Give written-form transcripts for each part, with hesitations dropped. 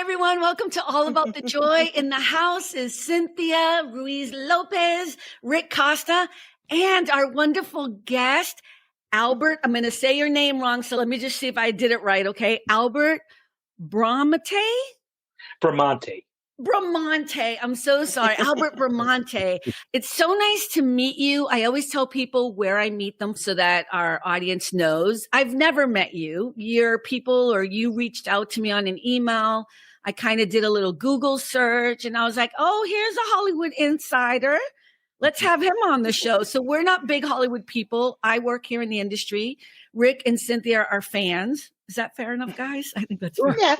everyone. Welcome to All About the Joy. In the house is Cynthia Ruiz Lopez, Rick Costa, and our wonderful guest, Albert. I'm going to say your name wrong, so let me just see if I did it right, okay? Albert Bramante? Bramante. Bramante. I'm so sorry. Albert Bramante. It's so nice to meet you. I always tell people where I meet them so that our audience knows. I've never met you. You're people, or you reached out to me on an email. I kind of did a little Google search and I was like, oh, here's a Hollywood insider. Let's have him on the show. So we're not big Hollywood people. I work here in the industry. Rick and Cynthia are fans. Is that fair enough, guys? I think that's fair. Yeah.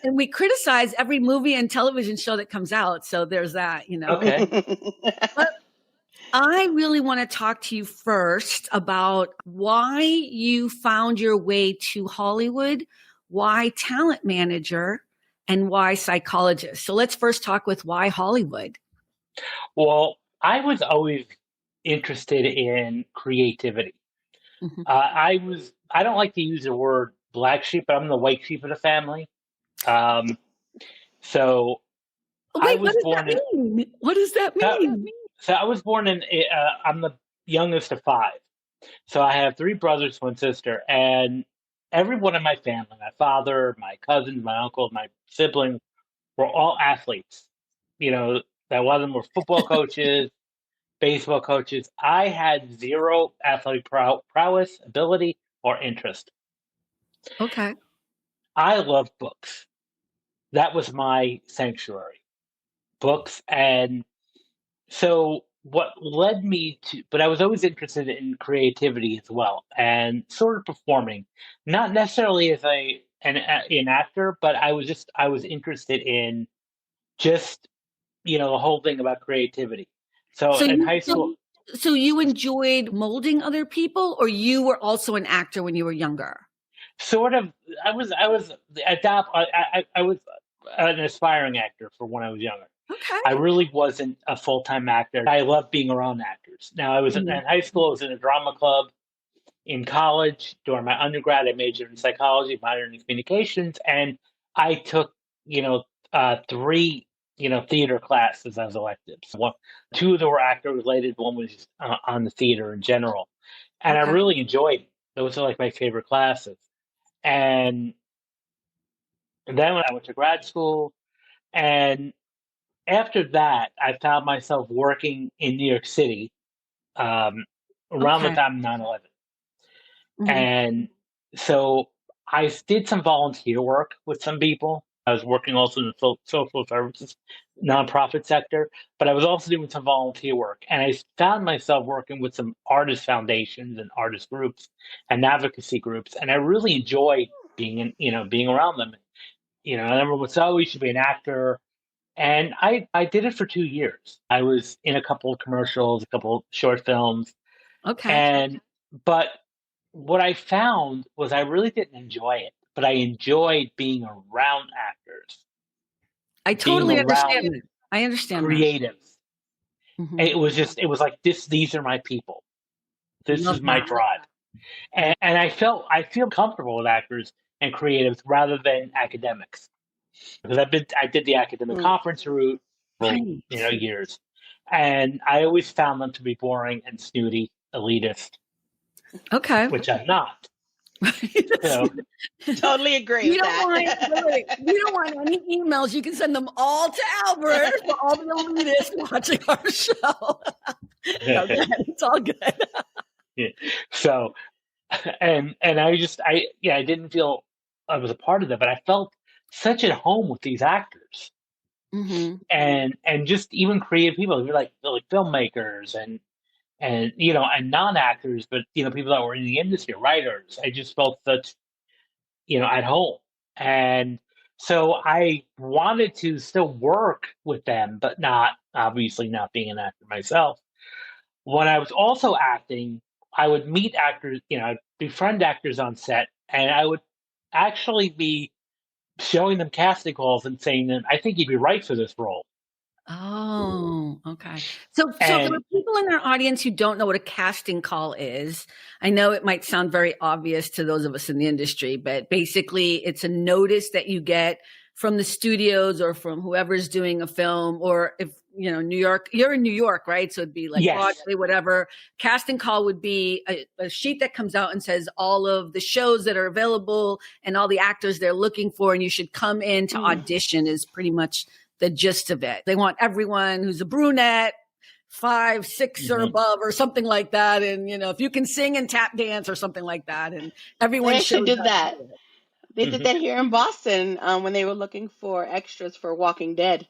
And we criticize every movie and television show that comes out. So there's that, you know. Okay. But I really want to talk to you first about why you found your way to Hollywood, why talent manager, and why psychologist. So let's first talk with why Hollywood. Well, I was always interested in creativity. Mm-hmm. I don't like to use the word black sheep, but I'm the white sheep of the family. So Wait, I was born in. What does that mean? So I was born in. I'm the youngest of five. So I have three brothers, one sister, and everyone in my family, my father, my cousins, my uncle, my siblings, were all athletes. You know, that one of them were football coaches, baseball coaches. I had zero athletic prowess, ability, or interest. Okay. I loved books. That was my sanctuary, books. And so what led me to, but I was always interested in creativity as well and sort of performing, not necessarily as an actor, but I was interested in just, you know, the whole thing about creativity. So in high school. So you enjoyed molding other people, or you were also an actor when you were younger? Sort of. I was an aspiring actor for when I was younger. Okay. I really wasn't a full-time actor. I loved being around actors. Now, I was in high school. I was in a drama club. In college, during my undergrad, I majored in psychology, minor in communications, and I took, three, theater classes as electives. Two of them were actor-related. One was on the theater in general, and I really enjoyed it. Those are like my favorite classes. And then when I went to grad school, and after that, I found myself working in New York City around the time of 9/11. Mm-hmm. And so I did some volunteer work with some people. I was working also in the social services nonprofit sector, but I was also doing some volunteer work. And I found myself working with some artist foundations and artist groups and advocacy groups. And I really enjoyed being around them. And everyone would say, oh, you should be an actor. And I did it for 2 years. I was in a couple of commercials, a couple of short films. Okay. But what I found was I really didn't enjoy it, but I enjoyed being around actors. I totally understand that. I understand creatives. Mm-hmm. And it was like this. These are my people. This is my drive. And I feel comfortable with actors and creatives rather than academics. Because I did the academic conference route for years, and I always found them to be boring and snooty, elitist. Okay, which I'm not. Totally agree with that. We don't want any emails. You can send them all to Albert for all the elitists watching our show. Okay, it's all good. Yeah. So, and I didn't feel I was a part of that, but I felt such at home with these actors, and just even creative people. They're like filmmakers and non-actors, but people that were in the industry, writers. I just felt such at home, and so I wanted to still work with them, but not being an actor myself. When I was also acting, I would meet actors. I'd befriend actors on set, and I would actually be showing them casting calls and saying to them, I think you'd be right for this role. Oh, okay. So there are people in our audience who don't know what a casting call is. I know it might sound very obvious to those of us in the industry, but basically it's a notice that you get from the studios or from whoever's doing a film, or if, New York, you're in New York, right? So it'd be like Yes. Broadway, whatever. Casting call would be a sheet that comes out and says all of the shows that are available and all the actors they're looking for. And you should come in to audition is pretty much the gist of it. They want everyone who's a brunette, 5'6" or above or something like that. And, if you can sing and tap dance or something like that. And everyone They actually did up. that. They did that here in Boston when they were looking for extras for Walking Dead.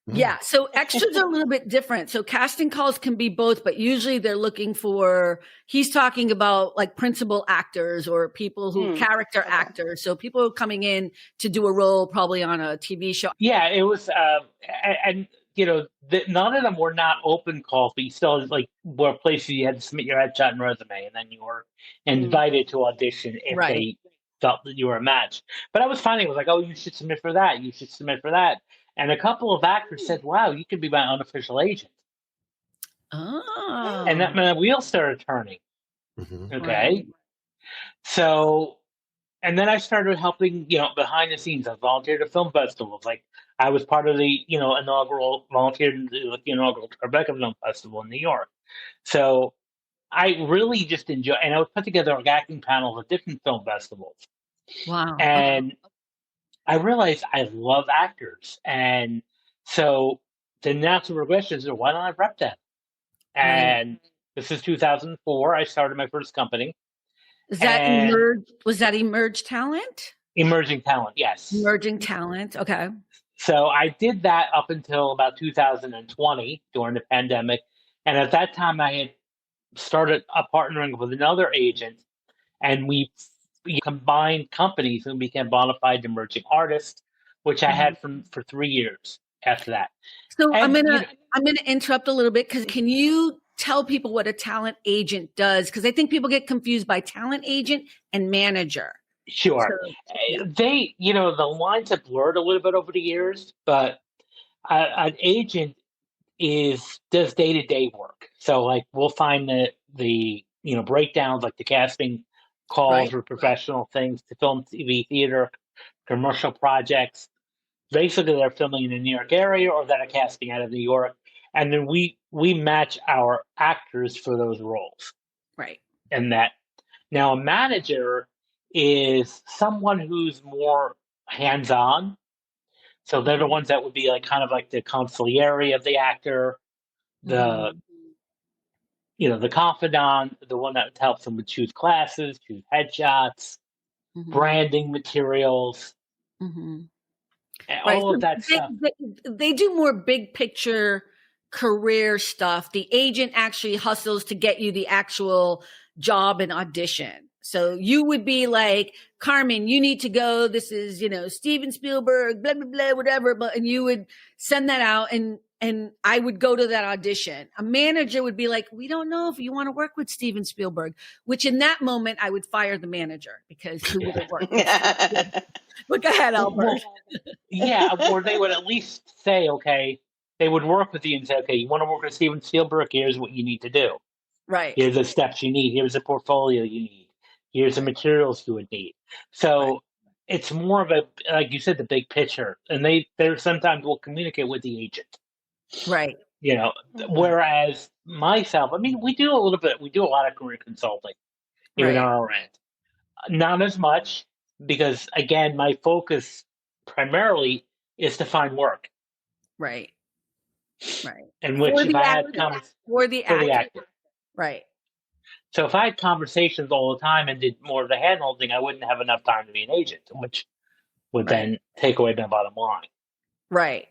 Yeah. So extras are a little bit different. So casting calls can be both, but usually they're looking for, he's talking about like principal actors or people who character actors. So people coming in to do a role probably on a TV show. Yeah, it was, and none of them were not open calls, but you still were places you had to submit your headshot and resume, and then you were invited to audition if they felt that you were a match. But I was finding it was like, oh, you should submit for that. You should submit for that. And a couple of actors said, wow, you could be my unofficial agent. Oh. And that my wheels started turning. Okay. Right. So, and then I started helping, behind the scenes. I volunteered at film festivals. Like I was part of the, volunteered at the inaugural Tribeca Film Festival in New York. So I really just enjoy, and I would put together acting panels at different film festivals. Wow. And I realized I love actors. And so the natural progression is, why don't I rep them? And this is 2004. I started my first company. Is that was that Emerge Talent? Emerging Talent, yes. Emerging Talent, okay. So I did that up until about 2020 during the pandemic. And at that time, I had started partnering with another agent, and we combined companies and became bona fide emerging artists, which I had for 3 years after that. So I'm gonna interrupt a little bit, because can you tell people what a talent agent does? Because I think people get confused by talent agent and manager. Sure. So, they, the lines have blurred a little bit over the years, but an agent does day-to-day work. So like we'll find the breakdowns, like the casting calls for professional things, to film, TV, theater, commercial projects. Basically, they're filming in the New York area or that are casting out of New York. And then we match our actors for those roles. Right. And that now a manager is someone who's more hands-on. So they're the ones that would be like kind of like the consigliere of the actor, the the confidant, the one that helps them with choose classes, choose headshots, branding materials, all of that stuff. They do more big picture career stuff. The agent actually hustles to get you the actual job and audition. So you would be like, Carmen, you need to go. This is, Steven Spielberg, blah, blah, blah, whatever. And you would send that out, and I would go to that audition. A manager would be like, we don't know if you want to work with Steven Spielberg, which in that moment I would fire the manager, because who would have worked with? But go ahead, Albert. Or they would at least say, okay, they would work with you and say, okay, you want to work with Steven Spielberg? Here's what you need to do. Right. Here's the steps you need. Here's the portfolio you need. Here's the materials you would need. So it's more of a, like you said, the big picture. And they sometimes will communicate with the agent. Right. Whereas myself, we do a lot of career consulting even on our end. Not as much, because again, my focus primarily is to find work. Right. Right. And which if I had for the actor. Right. So if I had conversations all the time and did more of the hand-holding, I wouldn't have enough time to be an agent, which would then take away my bottom line. Right.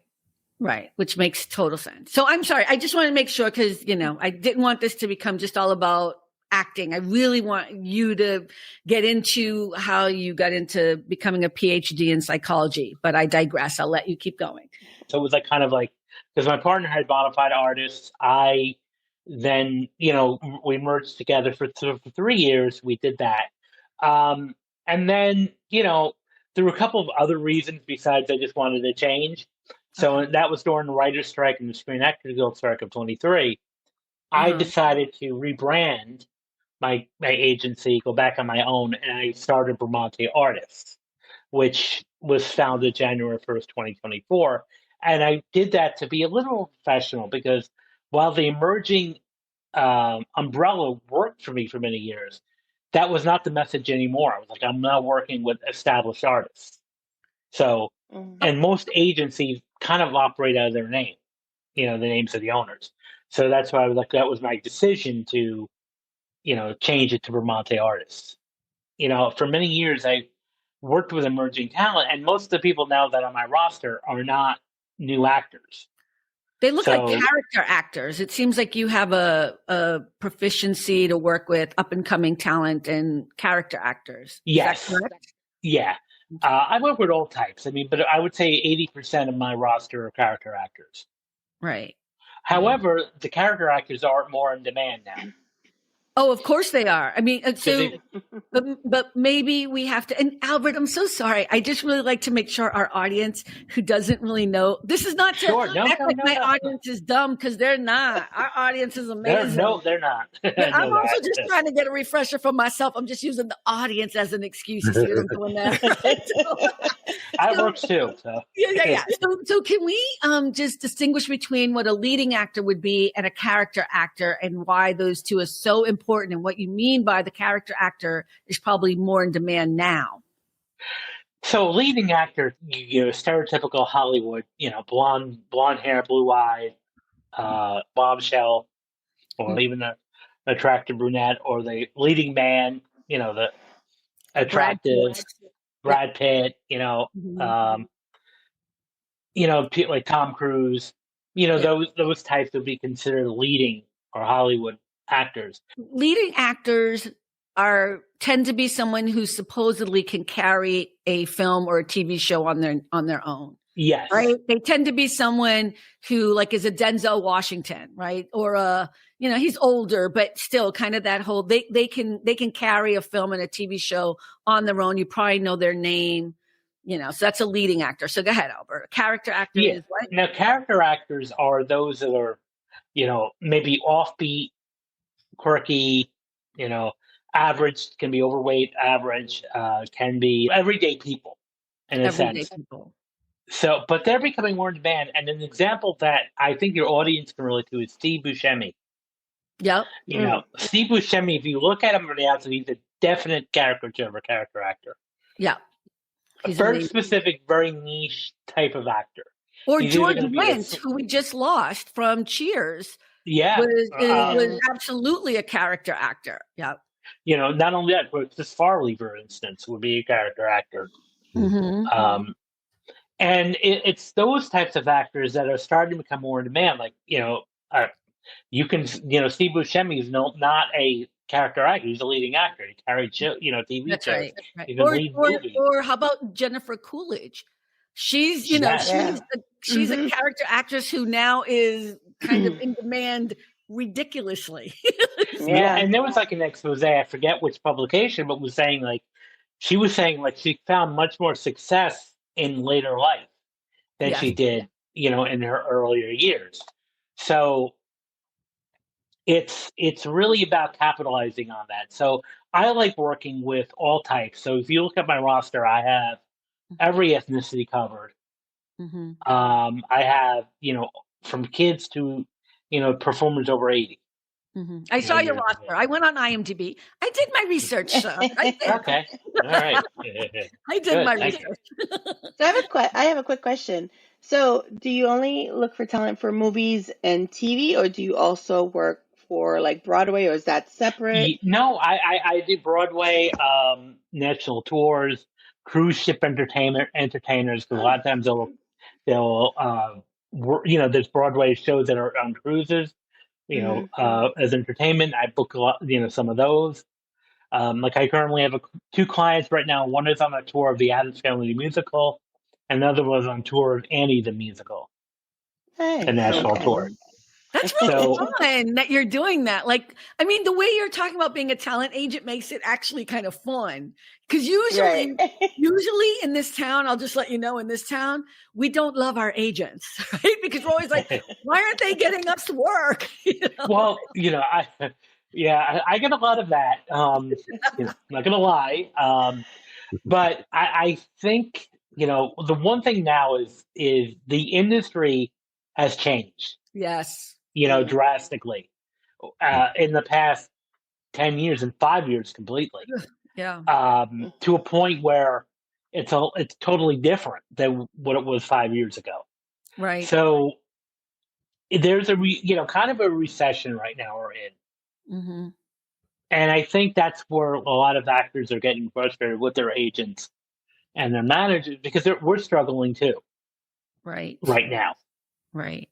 Right. Which makes total sense. So I'm sorry. I just want to make sure, because, I didn't want this to become just all about acting. I really want you to get into how you got into becoming a PhD in psychology, but I digress. I'll let you keep going. So it was because my partner had bona fide artists. I then, we merged together for 3 years. We did that. And then, there were a couple of other reasons besides I just wanted to change. So that was during the writer's strike and the Screen Actors Guild strike of 23. I decided to rebrand my agency, go back on my own, and I started Bramante Artists, which was founded January 1st, 2024. And I did that to be a little professional because while the emerging umbrella worked for me for many years, that was not the message anymore. I was like, I'm now working with established artists. So, and most agencies kind of operate out of their name, the names of the owners. So that's why I was like, that was my decision to, change it to Bramante Artists. For many years, I worked with emerging talent, and most of the people now that are on my roster are not new actors. They look like character actors. It seems like you have a proficiency to work with up and coming talent and character actors. Yes. Is that correct? Yeah. I work with all types. But I would say 80% of my roster are character actors. Right. However, the character actors are more in demand now. Oh, of course they are. But maybe we have to. And Albert, I'm so sorry. I just really like to make sure our audience who doesn't really know, this is not to act like my audience is dumb, because they're not. Our audience is amazing. They're not. I'm also just trying to get a refresher for myself. I'm just using the audience as an excuse. You see what I'm doing there? That works too. So. Yeah. So can we just distinguish between what a leading actor would be and a character actor, and why those two are so important, and what you mean by the character actor is probably more in demand now? So leading actor, stereotypical Hollywood, blonde hair, blue eyed, bombshell, or even an attractive brunette, or the leading man, the attractive Brad Pitt, like Tom Cruise, those types would be considered leading or Hollywood actors. Leading actors tend to be someone who supposedly can carry a film or a TV show on their own. Yes. Right. They tend to be someone who is a Denzel Washington, right? Or he's older, but still kind of that whole, they can carry a film and a TV show on their own. You probably know their name, so that's a leading actor. So go ahead, Albert. A character actor is what? Now, character actors are those that are, maybe offbeat, quirky, average, can be overweight, average, can be everyday people in a sense. So, but they're becoming more in demand. And an example that I think your audience can relate to is Steve Buscemi. Yep. Steve Buscemi, if you look at him from the outside, he's a definite caricature of a character actor. Yeah. He's a very specific, very niche type of actor. Or George Wendt, who we just lost from Cheers. Yeah. Was absolutely a character actor. Yeah. Not only that, but Chris Farley, for instance, would be a character actor. Mm-hmm. And it's those types of actors that are starting to become more in demand. Like, you can, Steve Buscemi is not a character actor. He's a leading actor. He carried TV That's shows. Right. Or how about Jennifer Coolidge? She's, she's a character actress who now is kind of in demand ridiculously. Yeah. And there was an expose, I forget which publication, but she was saying she found much more success in later life than she did, in her earlier years. So it's really about capitalizing on that. So I like working with all types. So if you look at my roster, I have every ethnicity covered. Mm-hmm. I have, from kids to, performers over 80. Mm-hmm. I saw your roster. I went on IMDb. I did my research. Okay. All right. I did my research. So I have a quick question. So do you only look for talent for movies and TV, or do you also work for Broadway, or is that separate? No, I do Broadway, national tours, cruise ship entertainers, because a lot of times they'll there's Broadway shows that are on cruises, as entertainment. I book a lot, some of those. I currently have two clients right now. One is on a tour of the Addams Family musical, and another was on tour of Annie the musical, the national tour. That's really fun that you're doing that. The way you're talking about being a talent agent makes it actually kind of fun. Because usually in this town, I'll just let you know, in this town, we don't love our agents, right? Because we're always like, why aren't they getting us to work? Well, I get a lot of that. Not gonna lie. But I think, the one thing now is the industry has changed, Yes. drastically in the past 10 years and 5 years completely, Yeah. to a point where it's totally different than what it was 5 years ago. Right. So there's kind of a recession right now we're in. Mm-hmm. And I think that's where a lot of actors are getting frustrated with their agents and their managers, because we're struggling too Right now. Right.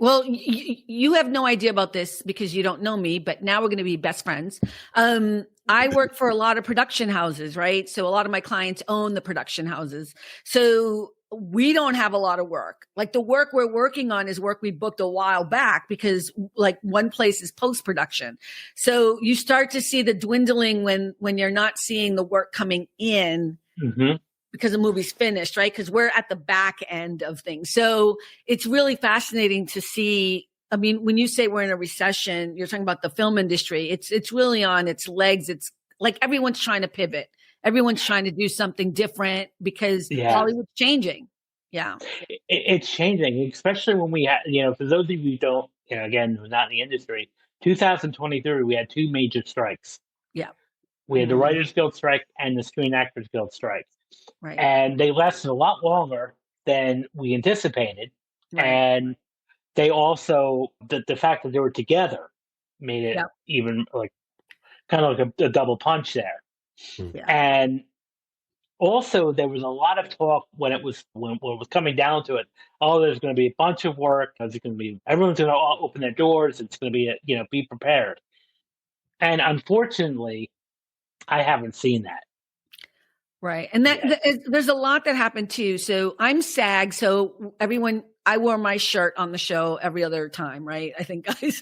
Well, you have no idea about this because you don't know me, but now we're going to be best friends. I work for a lot of production houses, right? So a lot of my clients own the production houses. So we don't have a lot of work. Like the work we're working on is work we booked a while back because like one place is post-production. So you start to see the dwindling when you're not seeing the work coming in. Mm-hmm. Because the movie's finished, right? Because we're at the back end of things. So it's really fascinating to see. I mean, when you say we're in a recession, you're talking about the film industry. It's really on its legs. It's like everyone's trying to pivot. Everyone's trying to do something different because Hollywood's changing. Yeah. It's changing, especially when we have, for those of you who don't, again, who's not in the industry, 2023, we had two major strikes. Yeah. We had the Writers Guild strike and the Screen Actors Guild strike. Right. And they lasted a lot longer than we anticipated. Right. And they also, the fact that they were together made it even kind of like a double punch there. Yeah. And also there was a lot of talk when it was coming down to it. Oh, there's going to be a bunch of work. There's going to be, everyone's going to open their doors. It's going to be, be prepared. And unfortunately, I haven't seen that. Right. And there's a lot that happened too. So I'm SAG. So I wore my shirt on the show every other time, right? I think guys,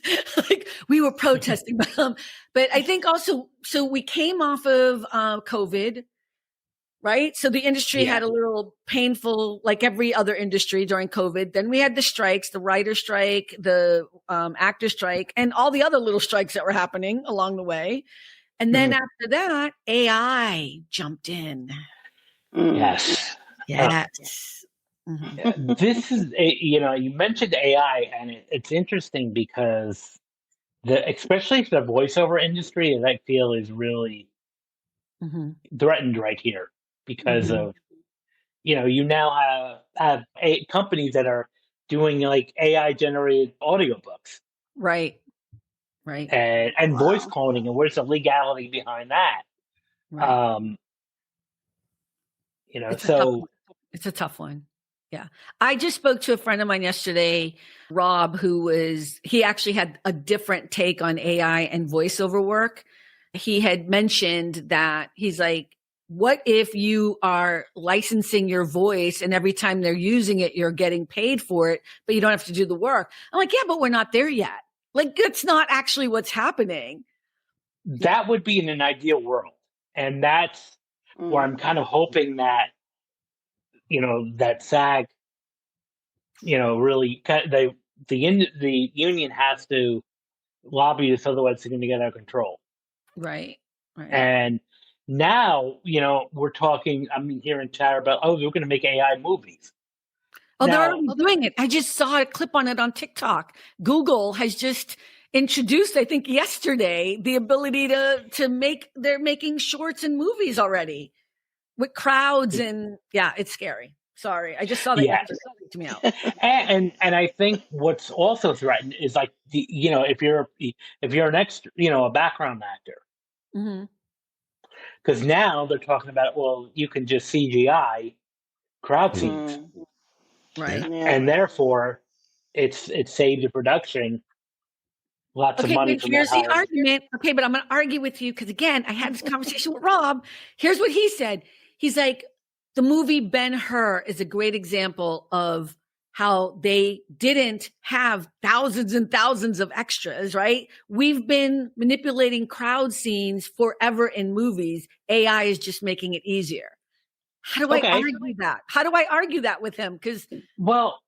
like we were protesting, but I think also, so we came off of COVID, right? So the industry had a little painful, like every other industry during COVID. Then we had the strikes, the writer strike, the actor strike, and all the other little strikes that were happening along the way. And then after that, AI jumped in. Yes. Yes. Mm-hmm. This is, you mentioned AI, and it's interesting because especially for the voiceover industry, I feel is really threatened right here because of, you now have companies that are doing like AI generated audiobooks. Right. Right. And voice cloning, and where's the legality behind that? Right. It's a tough one. Yeah. I just spoke to a friend of mine yesterday, Rob, he actually had a different take on AI and voiceover work. He had mentioned that he's like, what if you are licensing your voice and every time they're using it, you're getting paid for it, but you don't have to do the work? I'm like, yeah, but we're not there yet. Like, that's not actually what's happening. That would be in an ideal world. And that's where I'm kind of hoping that, that SAG, really, the union has to lobby this, otherwise it's going to get out of control. Right. And now, we're talking, I'm hearing chatter about, we're going to make AI movies. Oh, they're already doing it. I just saw a clip on it on TikTok. Google has just introduced, I think yesterday, the ability they're making shorts and movies already with crowds, and it's scary. Sorry. I just saw that yesterday. It freaked me out. And I think what's also threatened is like, if you're an extra, a background actor, because now they're talking about, well, you can just CGI crowd scenes. Right. And therefore it's saved the production lots of money. But here's the argument. Okay, but I'm going to argue with you because again, I had this conversation with Rob. Here's what he said. He's like, the movie Ben-Hur is a great example of how they didn't have thousands and thousands of extras, right? We've been manipulating crowd scenes forever in movies. AI is just making it easier. How do I argue that? How do I argue that with him? Because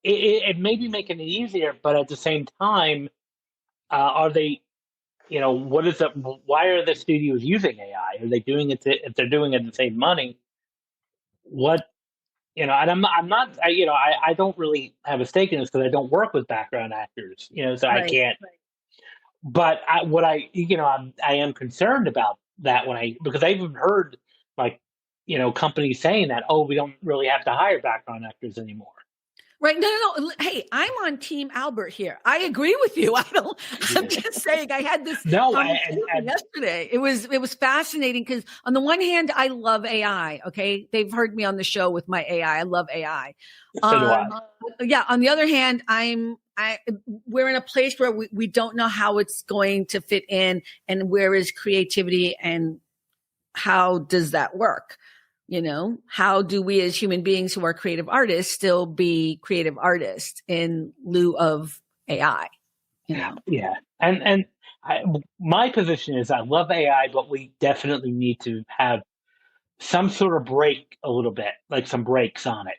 it may be making it easier, but at the same time, are they what is it? Why are the studios using AI? Are they doing it if they're doing it to save money? What, and I don't really have a stake in this because I don't work with background actors, so I Right. can't. But I am concerned about that because I even heard like, companies saying that, oh, we don't really have to hire background actors anymore. Right. No. Hey, I'm on Team Albert here. I agree with you. I'm just saying I had this conversation yesterday. It was fascinating because on the one hand, I love AI. Okay. They've heard me on the show with my AI. I love AI. So do I. Yeah. On the other hand, we're in a place where we don't know how it's going to fit in and where is creativity and how does that work? How do we as human beings who are creative artists still be creative artists in lieu of AI? Yeah. And my position is I love AI, but we definitely need to have some sort of break a little bit, like some breaks on it,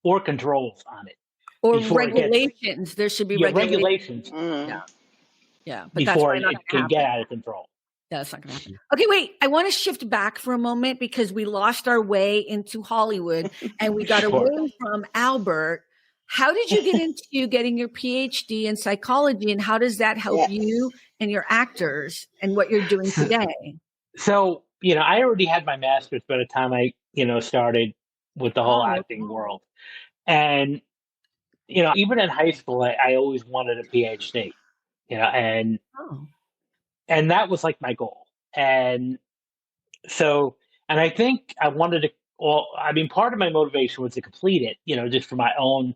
or controls on it. Or regulations. There should be regulations. Yeah. But before it can get out of control. Yeah, that's not going to happen. Okay, wait. I want to shift back for a moment because we lost our way into Hollywood and we got away from Albert. How did you get into getting your PhD in psychology, and how does that help you and your actors and what you're doing today? So, I already had my master's by the time I, started with the whole acting world. And, even in high school, I always wanted a PhD, and that was like my goal. And so, and I think I wanted to, part of my motivation was to complete it, just for my own,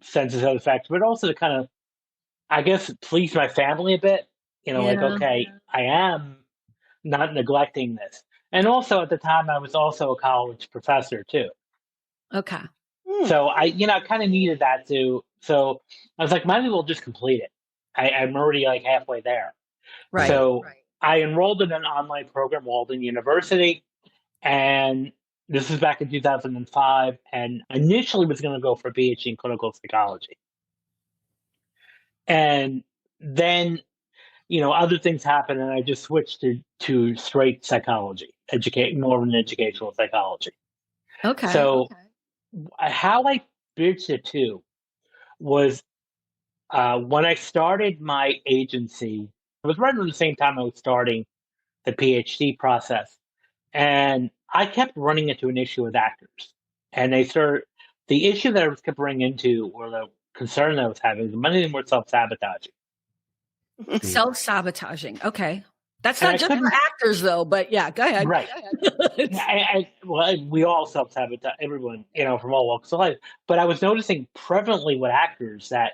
sense of satisfaction, but also to kind of, I guess, please my family a bit, okay, I am not neglecting this. And also at the time, I was also a college professor too. Okay. So I kind of needed that too. So I was like, might as well just complete it. I'm already like halfway there. Right. So I enrolled in an online program, Walden University, and this was back in 2005. And initially was going to go for a PhD in clinical psychology. And then, other things happened, and I just switched to straight psychology, more of an educational psychology. Okay. So how I bridged the two was when I started my agency. It was right around the same time I was starting the PhD process, and I kept running into an issue with actors. And the issue that I kept running into, or the concern that I was having, many of them were self-sabotaging. Self-sabotaging. Okay. That's not just for actors, though, but yeah, go ahead. Right. We all self-sabotage, everyone, from all walks of life. But I was noticing prevalently with actors that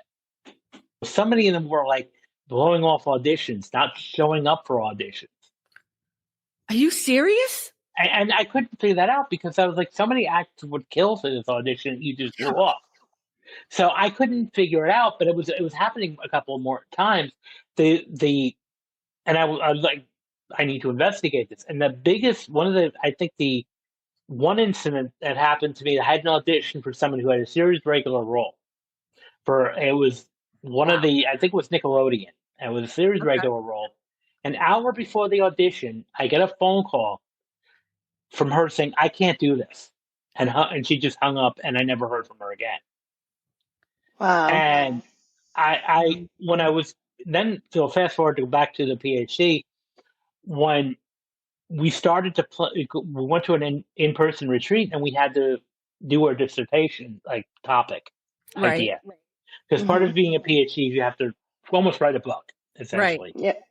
so many of them were like blowing off auditions, not showing up for auditions. Are you serious? And I couldn't figure that out because I was like, so many actors would kill for this audition, you just blew off. So I couldn't figure it out, but it was happening a couple more times. And I was like, I need to investigate this. And the one incident that happened to me, I had an audition for someone who had a series regular role. It was I think it was Nickelodeon. And it was a series regular role. An hour before the audition, I get a phone call from her saying, I can't do this. And she just hung up, and I never heard from her again. Wow. And so fast forward to go back to the PhD, when we started we went to an in-person retreat, and we had to do our dissertation, like topic idea. Because part of being a PhD, you have to almost write a book, essentially. Right. Yep.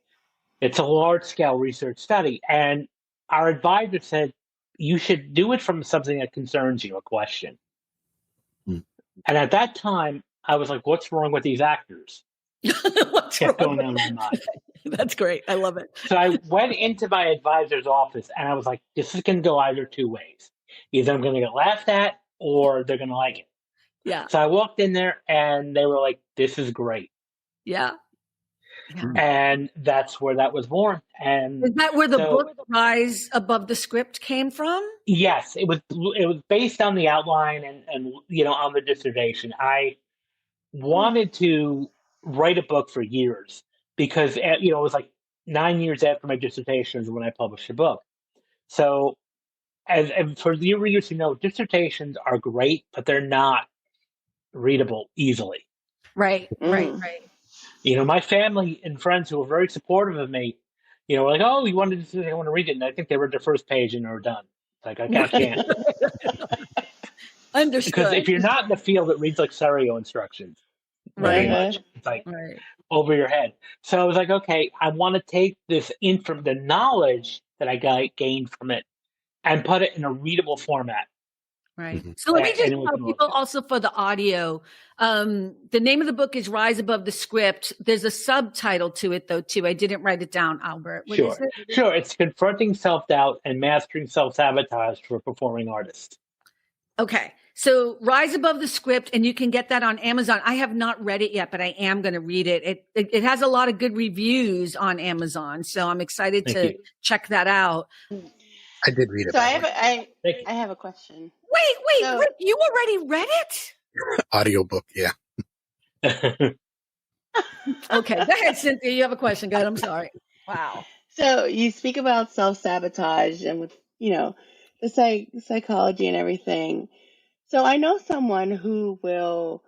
It's a large-scale research study. And our advisor said, you should do it from something that concerns you, a question. And at that time, I was like, what's wrong with these actors? What's kept going on in my mind. That's great. I love it. So I went into my advisor's office, and I was like, this is going to go either two ways. Either I'm going to get laughed at, or they're going to like it. Yeah. So I walked in there, and they were like, this is great. Yeah. And that's where that was born. And is that where the book prize above the script came from? Yes, it was based on the outline and on the dissertation. wanted to write a book for years because, it was like 9 years after my dissertation is when I published a book. So, and for the readers who know, dissertations are great, but they're not readable easily. Right. My family and friends who were very supportive of me, were like, oh, you wanted to, I want to read it. And I think they read the first page and they were done. Like, I can't. Understood. Because if you're not in the field, it reads like stereo instructions. Very much. It's like over your head. So I was like, okay, I want to take this from the knowledge that I gained from it and put it in a readable format. Right. So let me just tell people also for the audio, the name of the book is Rise Above the Script. There's a subtitle to it, though, too. I didn't write it down, Albert. What is it? Sure. It's Confronting Self-Doubt and Mastering Self-Sabotage for Performing Artists. Okay. So Rise Above the Script, and you can get that on Amazon. I have not read it yet, but I am going to read it. It has a lot of good reviews on Amazon, so I'm excited to check that out. I did read it. So I have a question. Wait, Rick, you already read it? Audiobook, yeah. Okay, go ahead, Cynthia. You have a question. Go ahead. I'm sorry. Wow. So you speak about self-sabotage and with, the psychology and everything. So I know someone who will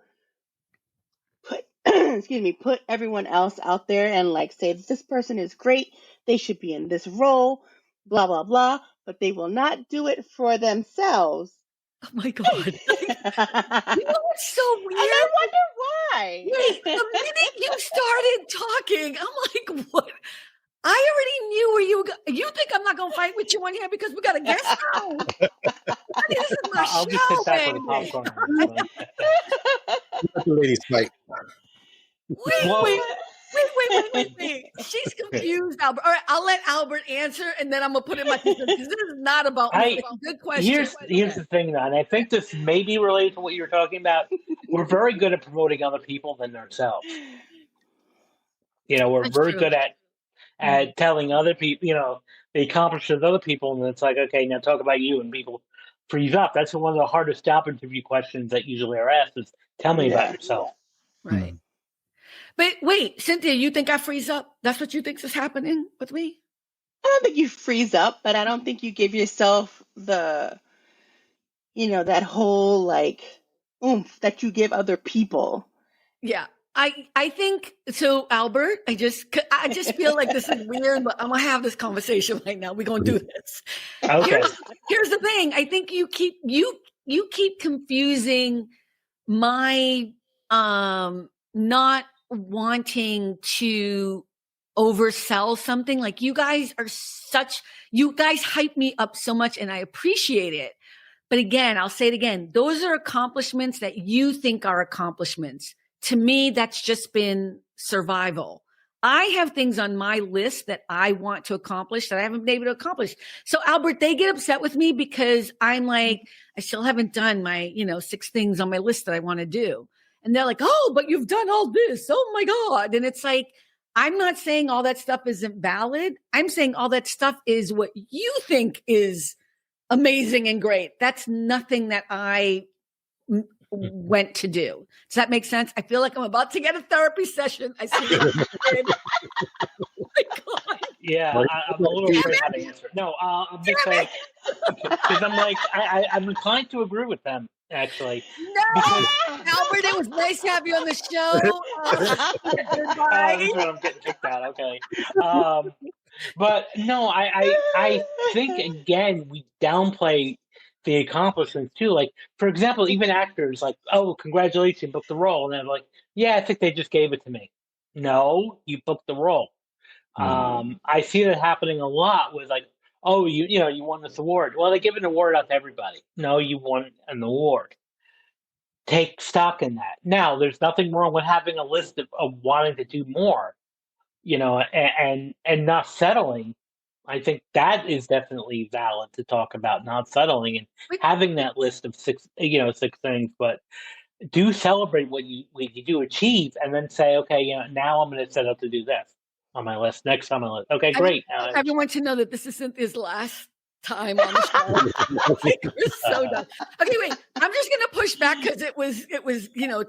put everyone else out there and like say this person is great. They should be in this role, blah, blah, blah, but they will not do it for themselves. Oh my God. It's so weird. And I wonder why. Wait, the minute you started talking, I'm like, what? I already knew where you were going. You think I'm not going to fight with you on here because we got a guest now? This is my I'll just sit back with the popcorn. Let the ladies fight. Wait. She's confused, Albert. All right, I'll let Albert answer, and then I'm going to put in my because this is not about me. Good question. Here's the thing, though, and I think this may be related to what you were talking about. We're very good at promoting other people than ourselves. We're That's very true. good at telling other people, the accomplishments of other people, and it's like, okay, now talk about you, and people freeze up. That's one of the hardest job interview questions that usually are asked is, tell me about yourself. Right. But wait, Cynthia, you think I freeze up? That's what you think is happening with me? I don't think you freeze up, but I don't think you give yourself the, that whole like oomph that you give other people. Yeah. I think so, Albert. I just feel like this is weird, but I'm gonna have this conversation right now. We're gonna do this. Okay. Here's the thing. I think you keep confusing my not wanting to oversell something. Like you guys hype me up so much, and I appreciate it. But again, I'll say it again. Those are accomplishments that you think are accomplishments. To me, that's just been survival. I have things on my list that I want to accomplish that I haven't been able to accomplish. So Albert, they get upset with me because I'm like, I still haven't done my, 6 things on my list that I want to do. And they're like, oh, but you've done all this. Oh my God. And it's like, I'm not saying all that stuff isn't valid. I'm saying all that stuff is what you think is amazing and great. That's nothing that I went to do. Does that make sense? I feel like I'm about to get a therapy session. I see. Oh my God. Yeah, I'm a little afraid how to answer. No, I'm just saying because I'm like I'm inclined to agree with them actually. No, Albert, it was nice to have you on the show. Goodbye. This is when I'm getting kicked out. Okay, but no, I think again we downplay the accomplishments too. Like, for example, even actors like, oh, congratulations, booked the role. And I'm like, yeah, I think they just gave it to me. No, you booked the role. I see that happening a lot with like, oh, you won this award. Well, they give an award out to everybody. No, you won an award. Take stock in that. Now, there's nothing wrong with having a list of wanting to do more, and not settling. I think that is definitely valid to talk about, not settling and having that list of 6 things, but do celebrate what you do achieve and then say, okay, now I'm going to set out to do this on my list. Next time on my list. Okay, great. Everyone to know that this is Cynthia's last time on the show. Like, we're so done. Okay, wait. I'm just going to push back because it was,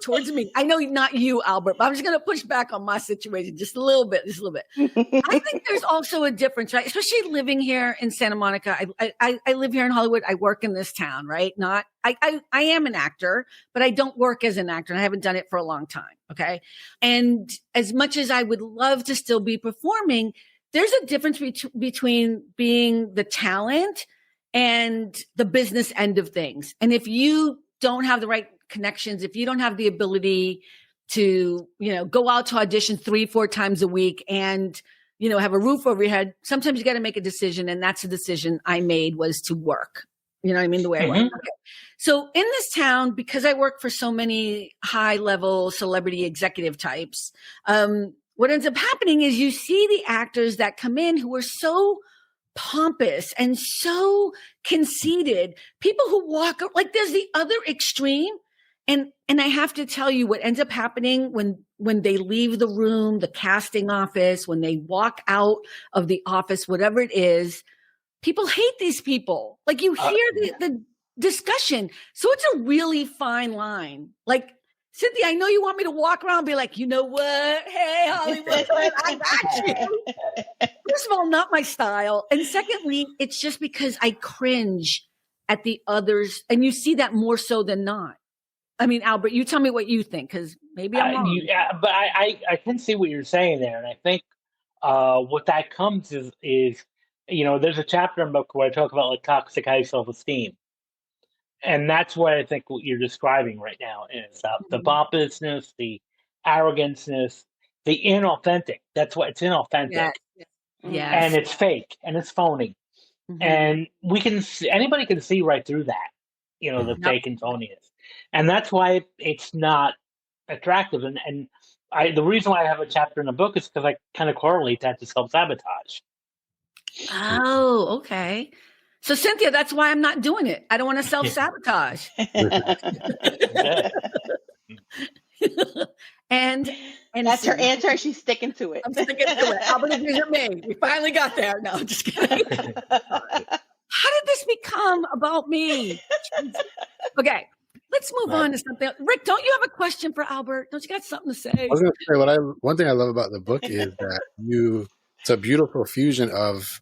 towards me. I know not you, Albert, but I'm just going to push back on my situation just a little bit, I think there's also a difference, right? Especially living here in Santa Monica. I live here in Hollywood. I work in this town, right? I am an actor, but I don't work as an actor and I haven't done it for a long time. Okay. And as much as I would love to still be performing, there's a difference between being the talent and the business end of things. And if you don't have the right connections, if you don't have the ability to, go out to audition 3-4 times a week and, have a roof over your head, sometimes you got to make a decision. And that's the decision I made, was to work. You know what I mean? The way I work. Okay. So in this town, because I work for so many high level celebrity executive types, what ends up happening is you see the actors that come in who are so pompous and so conceited, people who walk like there's the other extreme. And I have to tell you what ends up happening when they leave the room, the casting office, when they walk out of the office, whatever it is, people hate these people. Like you hear the discussion. So it's a really fine line. Like, Cynthia, I know you want me to walk around and be like, you know what? Hey, Hollywood, I got you. First of all, not my style. And secondly, it's just because I cringe at the others. And you see that more so than not. I mean, Albert, you tell me what you think, because maybe I'm wrong. But I can see what you're saying there. And I think what that comes is, there's a chapter in the book where I talk about like toxic high self-esteem. And that's what I think what you're describing right now is the pompousness, the arroganceness, the inauthentic. That's what it's inauthentic. Yes. And it's fake and it's phony. Mm-hmm. And anybody can see right through that, the fake and phoniness. And that's why it's not attractive. And the reason why I have a chapter in the book is because I kind of correlate that to self-sabotage. Oh, okay. So Cynthia, that's why I'm not doing it. I don't want to self-sabotage. and that's her answer. She's sticking to it. I'm sticking to it. How about you me? We finally got there. No, I'm just kidding. How did this become about me? Okay, let's move on to something. Rick, don't you have a question for Albert? Don't you got something to say? I was going to say one thing I love about the book is that it's a beautiful fusion of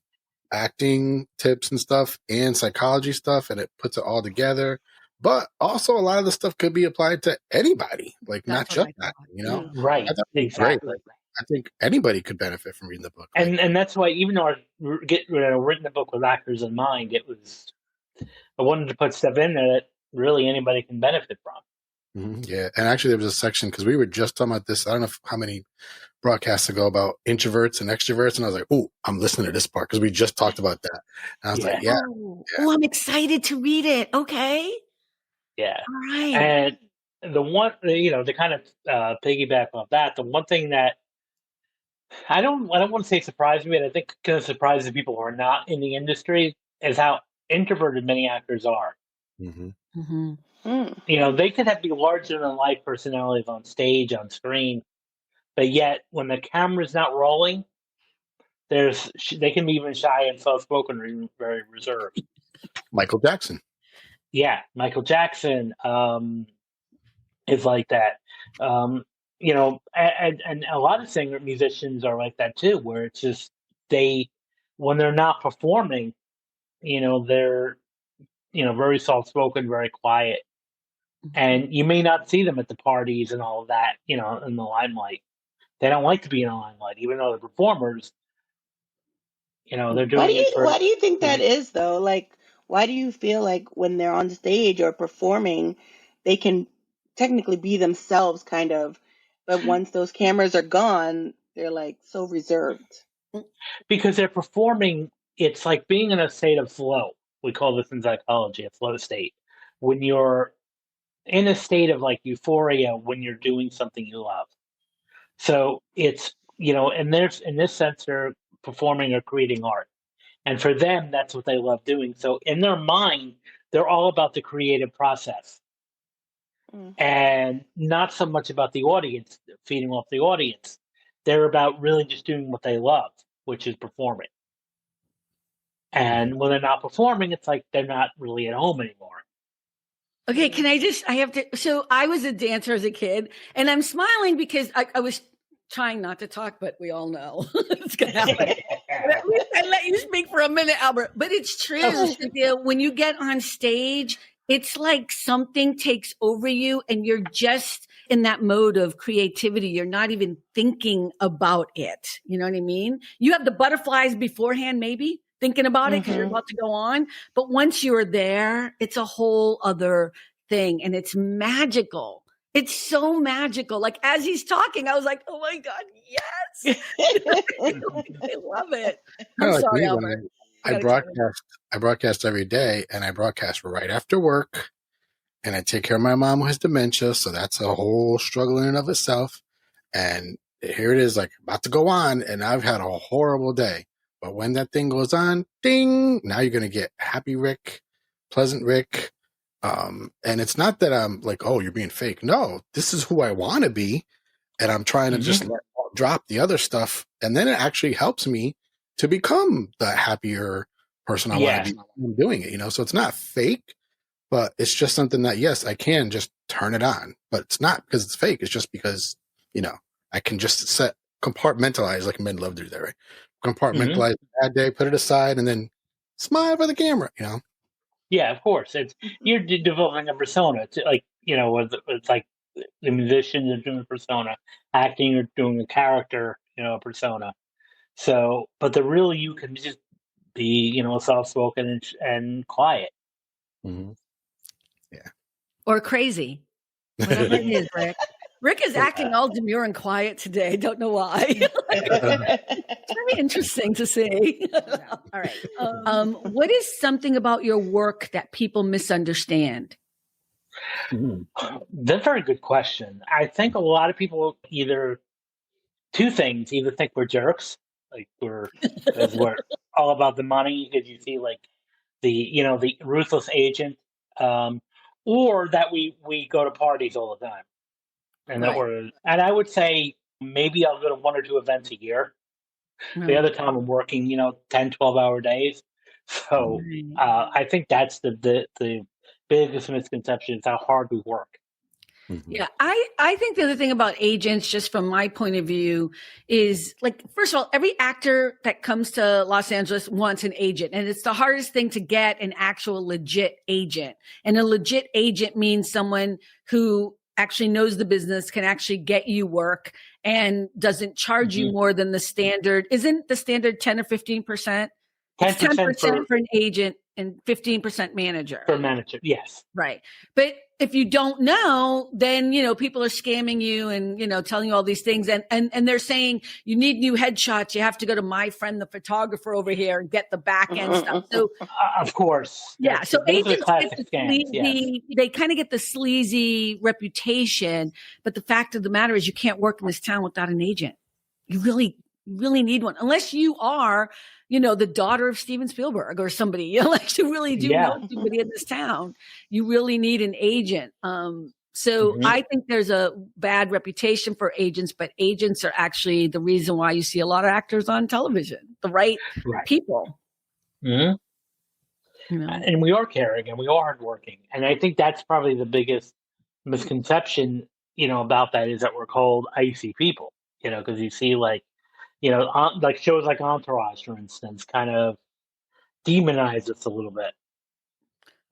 acting tips and stuff and psychology stuff, and it puts it all together. But also, a lot of the stuff could be applied to anybody, like not just acting. Right? Exactly. Great. I think anybody could benefit from reading the book. And that's why, even though I written the book with actors in mind, I wanted to put stuff in there that really anybody can benefit from. Mm-hmm. Yeah, and actually, there was a section because we were just talking about this. I don't know how many broadcasts ago about introverts and extroverts, and I was like, "Oh, I'm listening to this part" because we just talked about that. And I was like, "Yeah, oh, I'm excited to read it." Okay, yeah, all right. And the one, to kind of piggyback off that, the one thing that I don't want to say surprised me, but I think kind of surprised the people who are not in the industry is how introverted many actors are. Mm-hmm. Mm-hmm. They could be larger than life personalities on stage, on screen, but yet when the camera's not rolling, they can be even shy and soft-spoken or even very reserved. Michael Jackson. Yeah, Michael Jackson is like that. And a lot of musicians are like that too, where it's just when they're not performing, they're very soft-spoken, very quiet. And you may not see them at the parties and all of that, in the limelight. They don't like to be in the limelight, even though they're performers. They're doing it for... Why do you think that is, though? Like, why do you feel like when they're on stage or performing, they can technically be themselves, kind of, but once those cameras are gone, they're like so reserved? Because they're performing, it's like being in a state of flow. We call this in psychology a flow state. When you're in a state of like euphoria when you're doing something you love. So it's, in this sense, they're performing or creating art. And for them, that's what they love doing. So in their mind, they're all about the creative process and not so much about the audience, feeding off the audience. They're about really just doing what they love, which is performing. And when they're not performing, it's like they're not really at home anymore. Okay, I have to, so I was a dancer as a kid, and I'm smiling because I was trying not to talk, but we all know it's going to happen. But at least I let you speak for a minute, Albert. But it's true, Cynthia, when you get on stage, it's like something takes over you and you're just in that mode of creativity. You're not even thinking about it. You know what I mean? You have the butterflies beforehand, maybe thinking about it because you're about to go on. But once you're there, it's a whole other thing and it's magical. It's so magical. Like as he's talking, I was like, oh my God, yes. I love it. I'm sorry, Albert. I broadcast every day, and I broadcast right after work, and I take care of my mom who has dementia. So that's a whole struggle in and of itself. And here it is, like about to go on, and I've had a horrible day. But when that thing goes on, ding, now you're going to get happy Rick, pleasant Rick. And it's not that I'm like, oh, you're being fake. No, this is who I want to be. And I'm trying to just drop the other stuff. And then it actually helps me to become the happier person I want to be when I'm doing it, So it's not fake, but it's just something that, yes, I can just turn it on, but it's not because it's fake. It's just because, I can just compartmentalize, like men love to do that, right? Compartmentalize that day, put it aside, and then smile for the camera, Yeah, of course. You're developing a persona. It's like, it's like the musician is doing a persona, acting or doing a character, a persona. So, but the real you can just be, soft-spoken and quiet. Mm-hmm. Yeah. Or crazy. Whatever it is, Rick. Rick is acting all demure and quiet today. Don't know why. It's very interesting to see. All right. What is something about your work that people misunderstand? That's a very good question. I think a lot of people either think we're jerks, like we're all about the money, because you see like the ruthless agent, or that we go to parties all the time. And and I would say maybe I'll go to 1 or 2 events a year. The other time I'm working, 10, 12-hour days. So I think that's the biggest misconception is how hard we work. Yeah, I think the other thing about agents, just from my point of view, is like, first of all, every actor that comes to Los Angeles wants an agent. And it's the hardest thing to get an actual legit agent. And a legit agent means someone who actually knows the business, can actually get you work, and doesn't charge you more than the standard. Isn't the standard 10 or 15%? 10% for an agent and 15% manager. For manager, yes. Right. But if you don't know, then, people are scamming you and, telling you all these things. And they're saying you need new headshots. You have to go to my friend, the photographer over here, and get the back end stuff. So, of course. Yeah. So agents they kind of get the sleazy reputation. But the fact of the matter is you can't work in this town without an agent. You really need one, unless you are, the daughter of Steven Spielberg or somebody, like you really do know somebody in this town. You really need an agent. So I think there's a bad reputation for agents, but agents are actually the reason why you see a lot of actors on television, the right. people. And we are caring and we are hardworking. And I think that's probably the biggest misconception, about that, is that we're called icy people, because you see like shows like Entourage, for instance, kind of demonize us a little bit.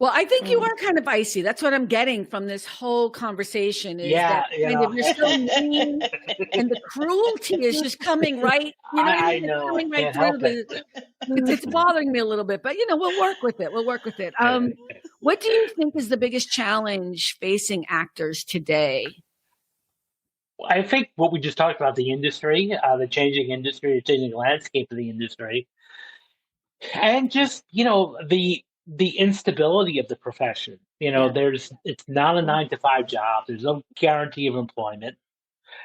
Well, I think you are kind of icy. That's what I'm getting from this whole conversation. Is that kind of, you're so mean, and the cruelty is just coming right. I know. Coming right through it's bothering me a little bit, but we'll work with it. What do you think is the biggest challenge facing actors today? I think what we just talked about, the industry, the changing landscape of the industry, and just, the instability of the profession. It's not a 9-to-5 job. There's no guarantee of employment.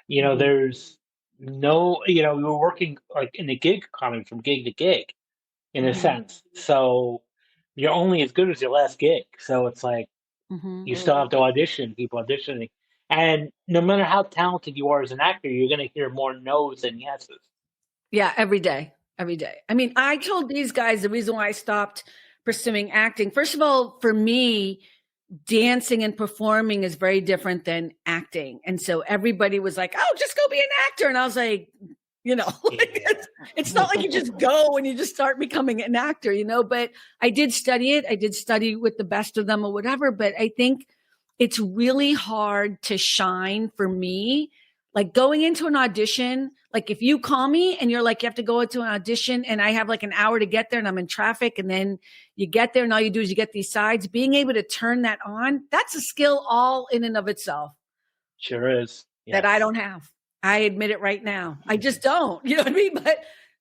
There's no, we're working like in a gig economy, from gig to gig, in a sense. So you're only as good as your last gig. So it's like, you still have to audition, keep auditioning. And no matter how talented you are as an actor, you're going to hear more no's than yeses. Yeah, every day. I mean, I told these guys the reason why I stopped pursuing acting. First of all, for me, dancing and performing is very different than acting. And so everybody was like, oh, just go be an actor. And I was like, it's not like you just go and you just start becoming an actor, but I did study it. I did study with the best of them or whatever. But I think it's really hard to shine for me. Like going into an audition, like if you call me and you're like, you have to go into an audition and I have like an hour to get there and I'm in traffic and then you get there and all you do is you get these sides, being able to turn that on, that's a skill all in and of itself. Sure is. Yes. That I don't have. I admit it right now. I just don't, you know what I mean?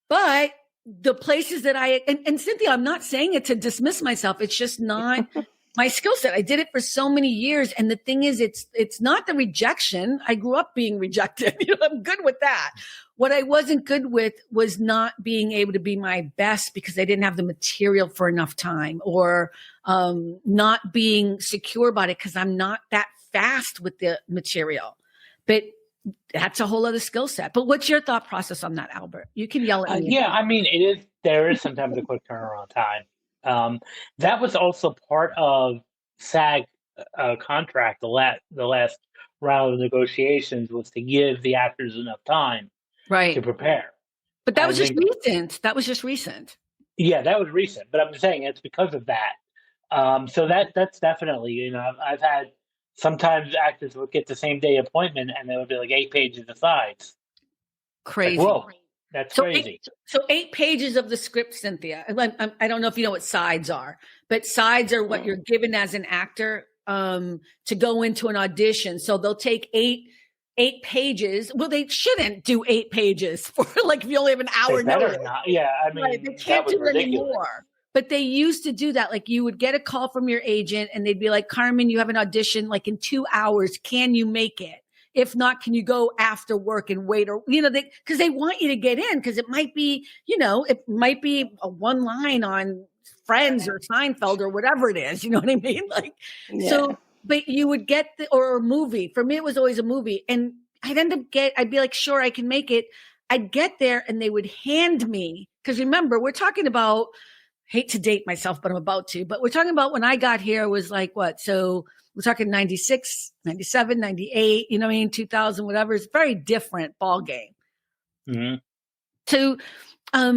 But the places that and Cynthia, I'm not saying it to dismiss myself. It's just not my skill set. I did it for so many years. And the thing is, it's not the rejection. I grew up being rejected. I'm good with that. What I wasn't good with was not being able to be my best because I didn't have the material for enough time, or not being secure about it because I'm not that fast with the material. But that's a whole other skill set. But what's your thought process on that, Albert? You can yell at me. Yeah, I mean, there is sometimes a quick turnaround time. That was also part of SAG contract. The last round of negotiations was to give the actors enough time to prepare. But that was just recent. That was just recent. Yeah, that was recent. But I'm saying it's because of that. So that's definitely, I've had sometimes actors would get the same day appointment and there would be like 8 pages of sides. Crazy. Like, whoa, that's crazy. 8 pages of the script, Cynthia. I don't know if you know what sides are, but sides are what you're given as an actor to go into an audition. So they'll take eight pages. Well, they shouldn't do 8 pages for like if you only have an hour. They better not. Yeah, I mean, right. They can't do it anymore. But they used to do that. Like you would get a call from your agent and they'd be like, Carmen, you have an audition like in 2 hours. Can you make it? If not, can you go after work and wait? Or, because they want you to get in because it might be, it might be a one line on Friends or Seinfeld or whatever it is. You know what I mean? So, but you would get or a movie. For me, it was always a movie. And I'd be like, sure, I can make it. I'd get there and they would hand me, because remember, we're talking about, hate to date myself, but I'm about to. But we're talking about when I got here was like what? So we're talking 96, 97, 98, 2000, whatever. It's a very different ball game. Mm-hmm. So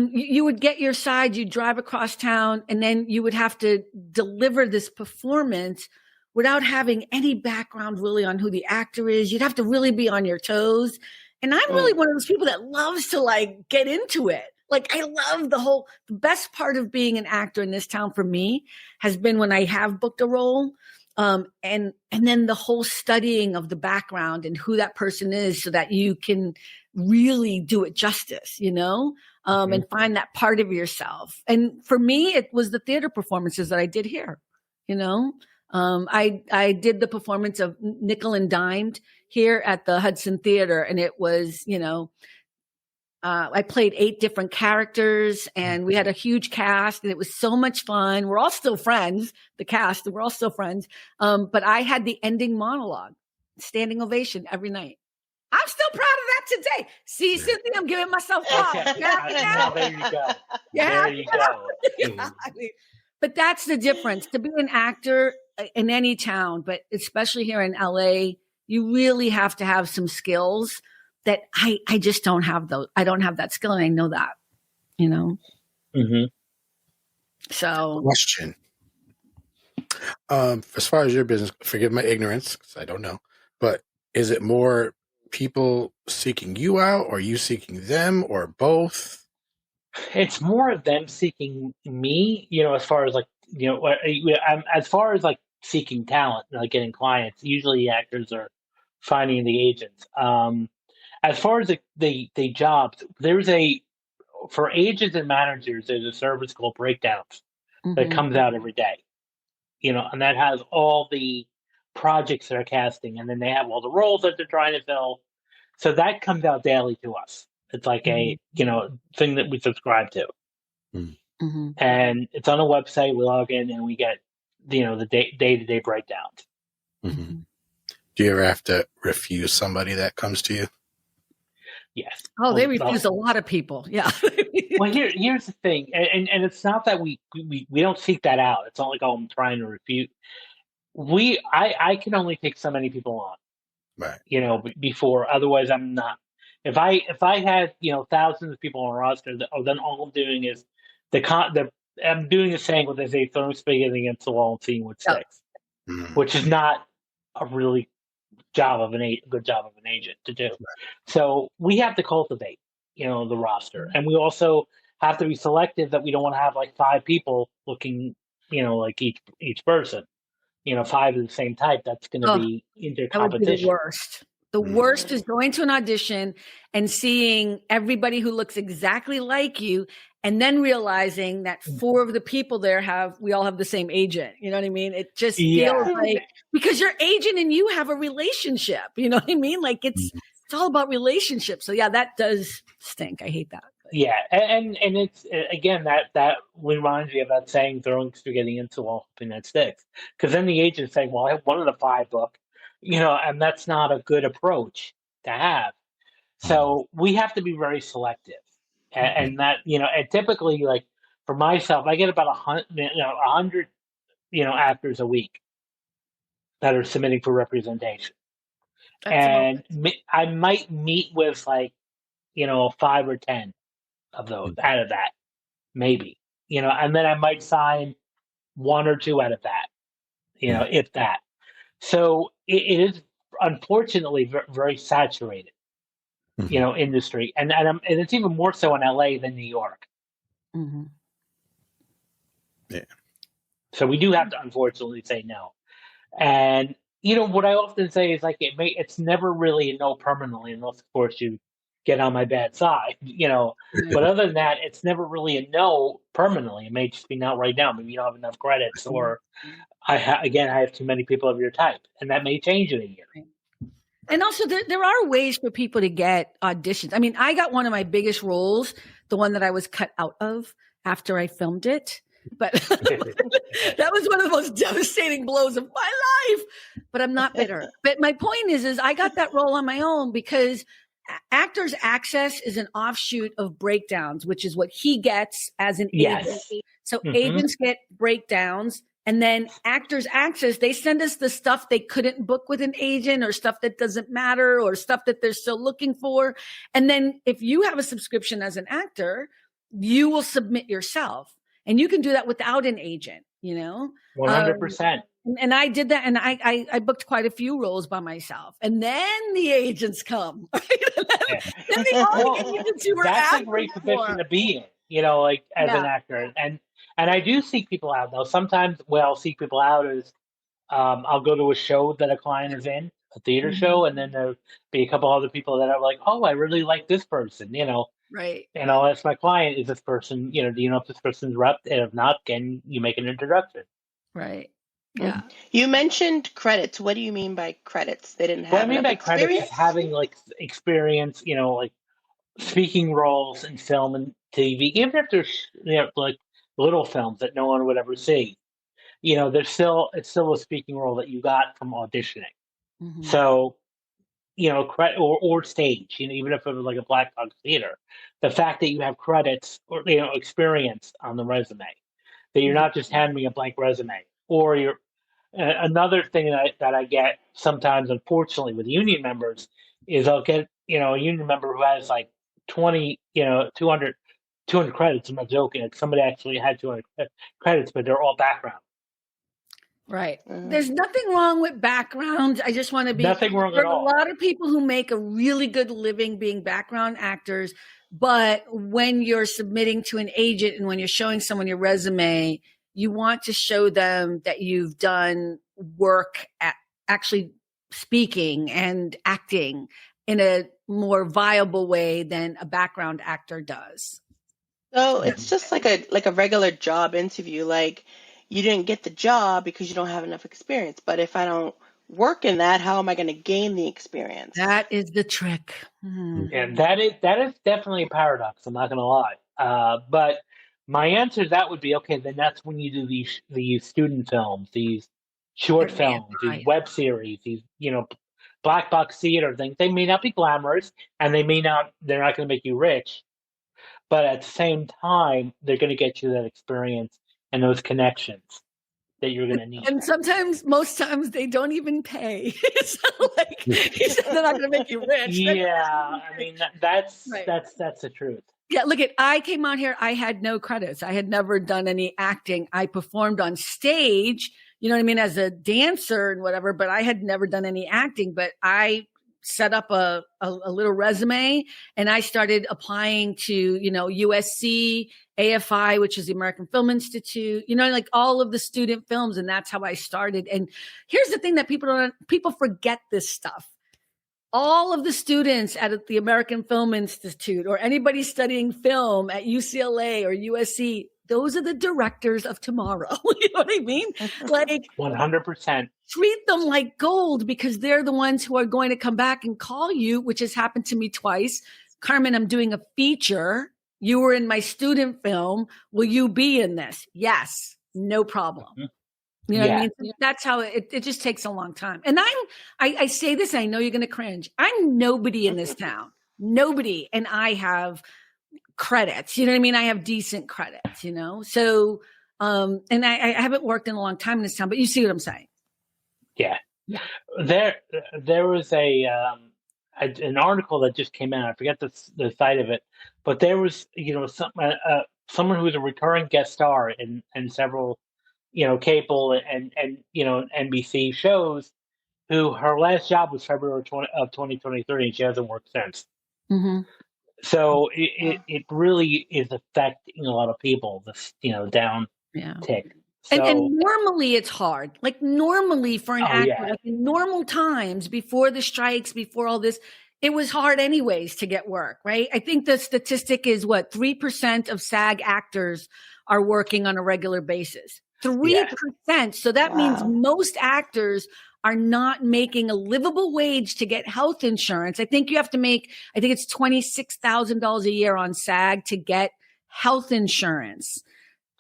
you would get your side, you'd drive across town, and then you would have to deliver this performance without having any background really on who the actor is. You'd have to really be on your toes. And I'm really one of those people that loves to get into it. Like I love the best part of being an actor in this town for me has been when I have booked a role. And then the whole studying of the background and who that person is so that you can really do it justice, and find that part of yourself. And for me, it was the theater performances that I did here, I did the performance of Nickel and Dimed here at the Hudson Theater. And it was, I played 8 different characters and we had a huge cast and it was so much fun. We're all still friends, the cast, we're all still friends. But I had the ending monologue, standing ovation every night. I'm still proud of that today. See, Cynthia, I'm giving myself proud. Okay. There you go. There you go. But that's the difference. To be an actor in any town, but especially here in LA, you really have to have some skills that I just don't have those. I don't have that skill and I know that, Mm-hmm. So question. As far as your business, forgive my ignorance because I don't know, but is it more people seeking you out or you seeking them or both? It's more of them seeking me, as far as as far as seeking talent, getting clients, usually actors are finding the agents. As far as the jobs, for agents and managers, there's a service called Breakdowns that comes out every day, and that has all the projects they're casting, and then they have all the roles that they're trying to fill. So that comes out daily to us. It's like a, thing that we subscribe to. Mm-hmm. And it's on a website. We log in and we get, the day-to-day breakdowns. Mm-hmm. Do you ever have to refuse somebody that comes to you? Yes. Oh, they refuse a lot of people. Yeah. Well, here's the thing. And it's not that we don't seek that out. It's not like, I'm trying to refute. I can only take so many people on, Right. before. Otherwise, I'm not. If I had thousands of people on a roster, then all I'm doing is I'm doing the saying what they say, throwing spaghetti against the wall and seeing what Yep. sticks, Mhm. which is not a really good job of an agent to do. So we have to cultivate, the roster, and we also have to be selective that we don't want to have like 5 people looking, like each person, 5 of the same type. That's going to Oh, be into that would be the competition. worst. The worst is going to an audition and seeing everybody who looks exactly like you, and then realizing that 4 of the people there we all have the same agent. You know what I mean? It just feels Yeah. like, because your agent and you have a relationship. You know what I mean? Like it's all about relationships. So yeah, that does stink. I hate that. Yeah, and it's again that reminds me of that saying, throwing spaghetti into a wall, hoping that sticks. Because then the agent's saying, "Well, I have one of the 5 book," and that's not a good approach to have. So we have to be very selective, and that and typically, like for myself, I get about 100 actors a week that are submitting for representation, That's and I might meet with like 5 or 10 of those out of that. Maybe, and then I might sign 1 or 2 out of that, if that. So it is unfortunately very saturated, industry, and it's even more so in LA than New York. Mm-hmm. Yeah. So we do have to unfortunately say no. And what I often say is like it's never really a no permanently, unless of course you get on my bad side, But other than that, it's never really a no permanently. It may just be not right now. Maybe you don't have enough credits, or I have too many people of your type, and that may change in a year. And also, there are ways for people to get auditions. I mean, I got one of my biggest roles, the one that I was cut out of after I filmed it. But that was one of the most devastating blows of my life. But I'm not bitter. But my point is I got that role on my own because Actors Access is an offshoot of Breakdowns, which is what he gets as an agent. Yes. So agents get breakdowns. And then Actors Access, they send us the stuff they couldn't book with an agent, or stuff that doesn't matter, or stuff that they're still looking for. And then if you have a subscription as an actor, you will submit yourself. And you can do that without an agent, 100%. And I did that, and I booked quite a few roles by myself. And then the agents come. Then the agents who were that's a great position to be in, like as an actor. And I do seek people out, though. Sometimes what I'll seek people out is I'll go to a show that a client is in, a theater show, and then there'll be a couple other people that are like, oh, I really like this person, Right. And I'll ask my client, is this person, do you know if this person's rep? And if not, can you make an introduction? Right. Yeah. You mentioned credits. What do you mean by credits? They didn't have What I mean enough by credits is having like experience, like speaking roles in film and TV, even if there's like little films that no one would ever see. It's still a speaking role that you got from auditioning. Mm-hmm. So, credit or stage, even if it was like a black box theater, the fact that you have credits or experience on the resume, that you're not just handing me a blank resume, or you're another thing that I get sometimes, unfortunately, with union members is I'll get a union member who has like 20, 200 credits. I'm not joking. Like somebody actually had 200 credits, but they're all background. Right. There's nothing wrong with background. I just want to be nothing wrong at all. There are a lot of people who make a really good living being background actors, but when you're submitting to an agent and when you're showing someone your resume, you want to show them that you've done work at actually speaking and acting in a more viable way than a background actor does. So it's just like a regular job interview. Like, you didn't get the job because you don't have enough experience. But if I don't work in that, how am I going to gain the experience? That is the trick. And that is definitely a paradox. I'm not going to lie. But my answer to that would be, okay, then that's when you do these student films, these short films, these web series, these black box theater things. They may not be glamorous, and they're not going to make you rich, but at the same time, they're going to get you that experience and those connections. that you're going to need. And sometimes, most times, they don't even pay. So, like, he said they're not going to make you rich. Yeah, I mean that's Right. that's the truth. Yeah, look at, I came out here, I had no credits. I had never done any acting. I performed on stage, you know what I mean, as a dancer and whatever, but I had never done any acting. But I set up a little resume and I started applying to, you know, USC, AFI, which is the American Film Institute, you know, like all of the student films. And that's how I started. And here's the thing that people forget this stuff. All of the students at the American Film Institute or anybody studying film at UCLA or USC, those are the directors of tomorrow. You know what I mean? Like 100%. treat them like gold because they're the ones who are going to come back and call you, which has happened to me twice. Carmen, I'm doing a feature. You were in my student film. Will you be in this? Yes, no problem. Mm-hmm. You know what I mean? That's how it just takes a long time. And I say this, I know you're going to cringe. I'm nobody in this town, nobody. And I have credits, you know what I mean? I have decent credits, you know? So, and I haven't worked in a long time in this town, but you see what I'm saying? Yeah. There was an article that just came out. I forget the site of it, but there was, you know, someone who was a recurring guest star in several, you know, cable and you know, NBC shows, who her last job was February of 2023, and she hasn't worked since. Mm-hmm. So it really is affecting a lot of people, this, you know, down tick. So, and normally it's hard. Like normally for an actor, like in normal times before the strikes, before all this, it was hard anyways to get work, right? I think the statistic is 3% of SAG actors are working on a regular basis. 3%. So that means most actors are not making a livable wage to get health insurance. I think you have to make, I think it's $26,000 a year on SAG to get health insurance.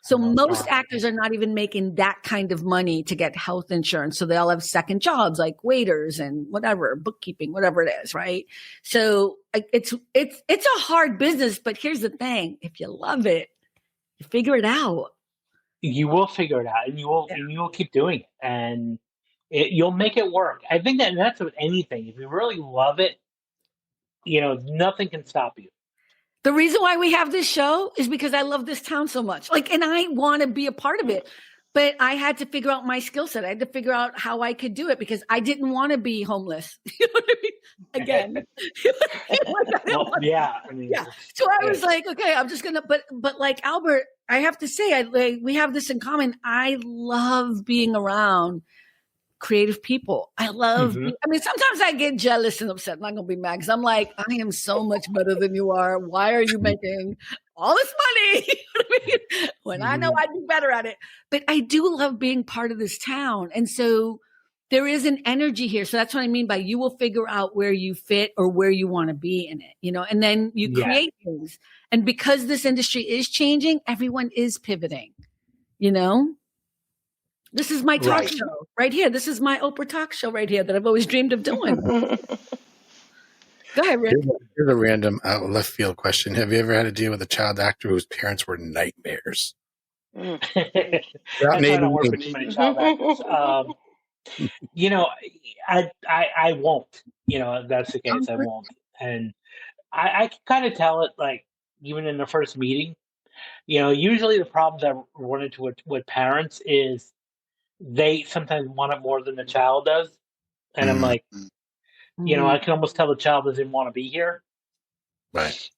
So most actors are not even making that kind of money to get health insurance. So they all have second jobs like waiters and whatever, bookkeeping, whatever it is, right? So it's a hard business, but here's the thing. If you love it, you figure it out. You will figure it out, and you will keep doing it, and you'll make it work. I think that's with anything. If you really love it, you know, nothing can stop you. The reason why we have this show is because I love this town so much. Like, and I want to be a part of it, but I had to figure out my skill set. I had to figure out how I could do it because I didn't want to be homeless. You know what I mean? Again. So I was like, okay, I'm just gonna. But like Albert, I have to say, we have this in common. I love being around creative people. I love, I mean, sometimes I get jealous and upset. I'm not going to be mad because I'm like, I am so much better than you are. Why are you making all this money? You know what I mean? When I know I'd be better at it. But I do love being part of this town. And so there is an energy here. So that's what I mean by you will figure out where you fit or where you want to be in it, you know, and then you create things. And because this industry is changing, everyone is pivoting, you know? This is my talk show right here. This is my Oprah talk show right here that I've always dreamed of doing. Go ahead, Rick. Here's a random left field question. Have you ever had to deal with a child actor whose parents were nightmares? I don't work with too many child actors. You know, I won't. You know, if that's the case. I won't. And I can kind of tell it, like, even in the first meeting. You know, usually the problems I run into with parents is they sometimes want it more than the child does. And I'm like, you know, I can almost tell the child doesn't want to be here. Right.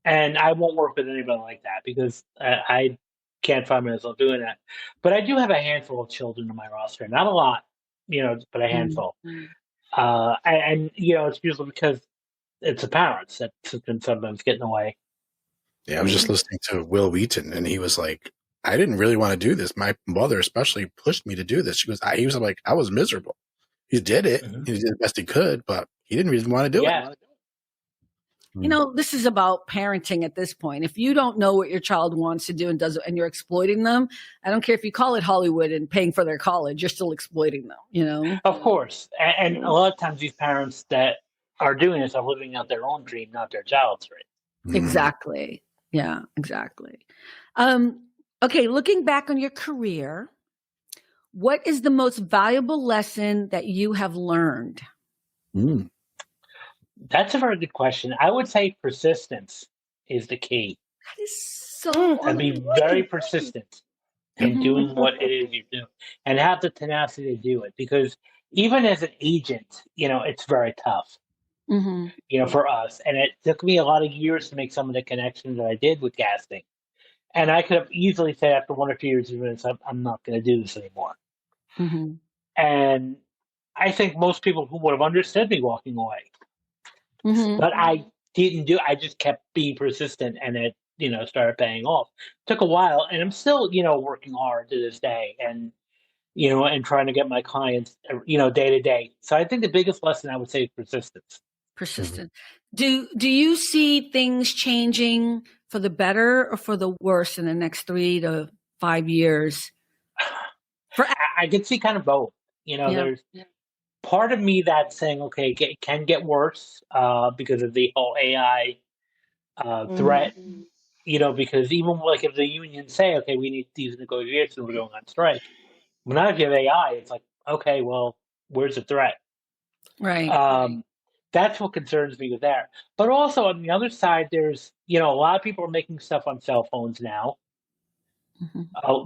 And I won't work with anybody like that because I can't find myself doing that. But I do have a handful of children in my roster. Not a lot, you know, but a handful. And, you know, it's usually because it's the parents that can sometimes get in the way. Yeah, I was just listening to Will Wheaton, and he was like, I didn't really want to do this. My mother especially pushed me to do this. He was like, I was miserable. He did it. He did the best he could, but he didn't really want to do it. You know, this is about parenting at this point. If you don't know what your child wants to do and does, and you're exploiting them, I don't care if you call it Hollywood and paying for their college, you're still exploiting them, you know? Of course. And a lot of times these parents that are doing this are living out their own dream, not their child's dream. Exactly. Yeah, exactly. Okay, looking back on your career, What is the most valuable lesson that you have learned? Mm. That's a very good question. I would say persistence is the key. That is so And be very persistent in doing what it is you do and have the tenacity to do it. Because even as an agent, it's very tough, for us. And it took me a lot of years to make some of the connections that I did with casting. And I could have easily said after 1 or 2 years of this, I'm not going to do this anymore. And I think most people who would have understood me walking away. But I didn't do. I just kept being persistent, and it, started paying off. Took a while, and I'm still, working hard to this day, and and trying to get my clients, day to day. So I think the biggest lesson I would say is persistence. Persistent. Do you see things changing for the or for the worse in the next 3 to 5 years? I can see kind of both. There's part of me that's saying, okay, it can get worse because of the whole AI threat. Because even like if the unions say, okay, we need these negotiations, we're going on strike. When I give AI, it's like, okay, well, where's the threat? Right. That's what concerns me with that. But also on the other side, there's, a lot of people are making stuff on cell phones now.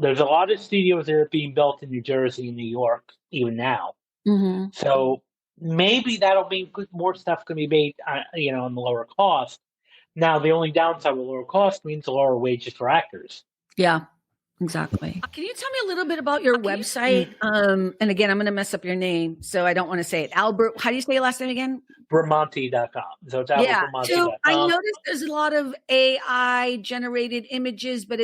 There's a lot of studios that are being built in New Jersey and New York, even now. So maybe that'll mean more stuff can be made, on the lower cost. Now, the only downside with lower cost means lower wages for actors. Yeah, exactly. Can you tell me a little bit about your website? And again, I'm going to mess up your name, so I don't want to say it. Albert, how do you say your last name again? Bramante.com. So it's AlbertBramante.com. So I noticed there's a lot of AI generated images, but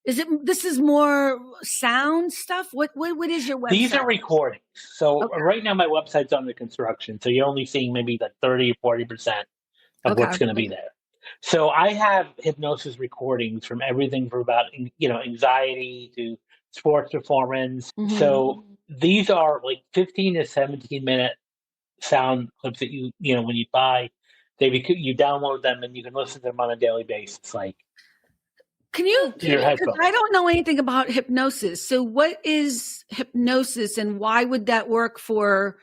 this is more sound stuff? What is your website? These are recordings. So right now my website's under construction. So you're only seeing maybe like 30 or 40% of what's going to be there. So I have hypnosis recordings from everything from about, anxiety to sports performance. So these are like 15 to 17-minute sound clips that you when you buy, you download them and you can listen to them on a daily basis. Like, Can you I don't know anything about hypnosis. So what is hypnosis and why would that work for